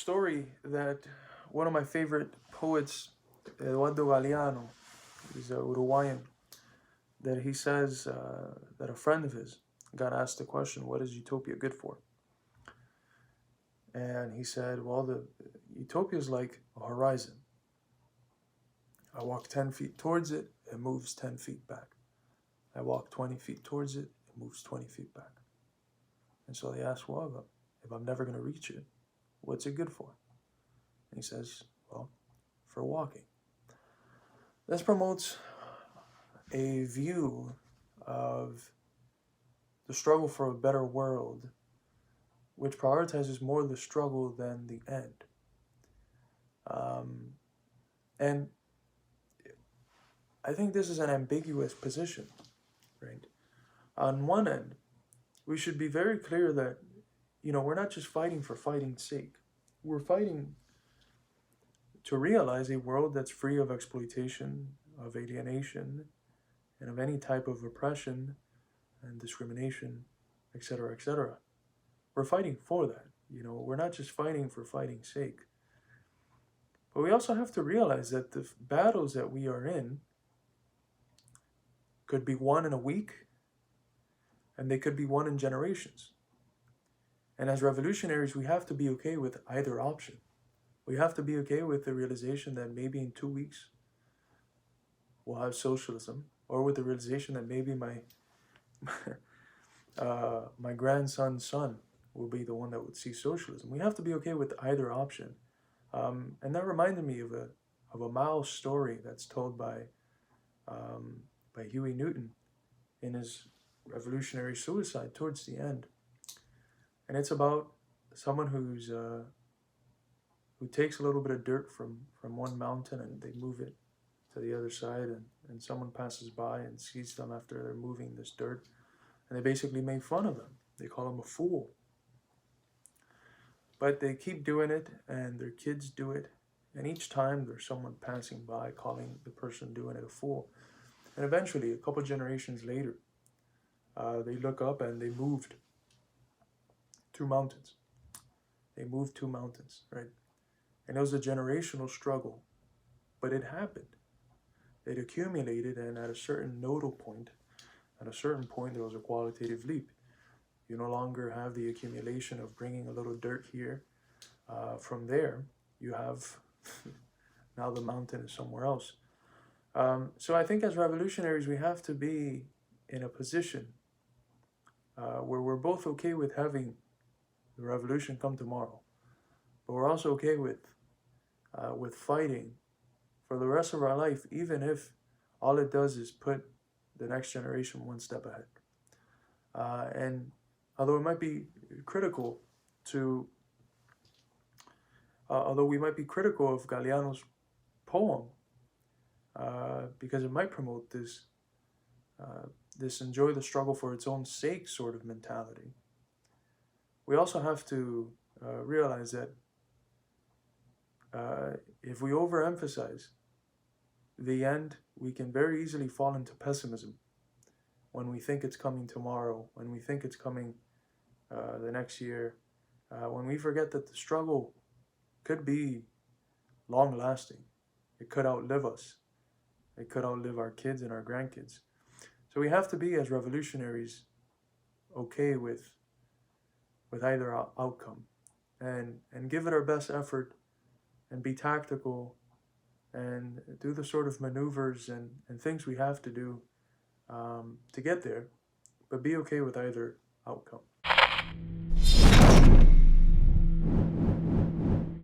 story that one of my favorite poets, Eduardo Galeano, he's a Uruguayan, that he says that a friend of his got asked the question, what is utopia good for? And he said, well, the utopia is like a horizon. I walk 10 feet towards it, it moves 10 feet back. I walk 20 feet towards it, it moves 20 feet back. And so they asked, well, if I'm never going to reach it, what's it good for? And he says, well, for walking. This promotes a view of the struggle for a better world, which prioritizes more the struggle than the end. And I think this is an ambiguous position, right? On one end, we should be very clear that, we're not just fighting for fighting's sake. We're fighting to realize a world that's free of exploitation, of alienation, and of any type of oppression and discrimination, etc., etc. We're fighting for that. We're not just fighting for fighting's sake. But we also have to realize that the battles that we are in could be won in a week, and they could be won in generations. And as revolutionaries, we have to be okay with either option. We have to be okay with the realization that maybe in 2 weeks we'll have socialism, or with the realization that maybe my my grandson's son will be the one that would see socialism. We have to be okay with either option. And that reminded me of a Mao story that's told by Huey Newton in his revolutionary suicide towards the end. And it's about someone who takes a little bit of dirt from one mountain and they move it to the other side, and someone passes by and sees them after they're moving this dirt, and they basically make fun of them. They call him a fool. But they keep doing it, and their kids do it, and each time there's someone passing by calling the person doing it a fool. And eventually, a couple generations later, they look up and they moved 2 mountains. They moved 2 mountains, right? And it was a generational struggle, but it happened. It accumulated, and at a certain nodal point, there was a qualitative leap. You no longer have the accumulation of bringing a little dirt here. From there, you have now the mountain is somewhere else. So I think as revolutionaries, we have to be in a position where we're both okay with having the revolution come tomorrow, but we're also okay with fighting for the rest of our life, even if all it does is put the next generation one step ahead. And although it might be critical although we might be critical of Galeano's poem, because it might promote this enjoy the struggle for its own sake sort of mentality, we also have to realize that if we overemphasize the end, we can very easily fall into pessimism when we think it's coming tomorrow, when we think it's coming the next year, when we forget that the struggle could be long-lasting. It could outlive us. It could outlive our kids and our grandkids. So we have to be, as revolutionaries, okay with either outcome, and give it our best effort, and be tactical, and do the sort of maneuvers and things we have to do to get there, but be okay with either outcome.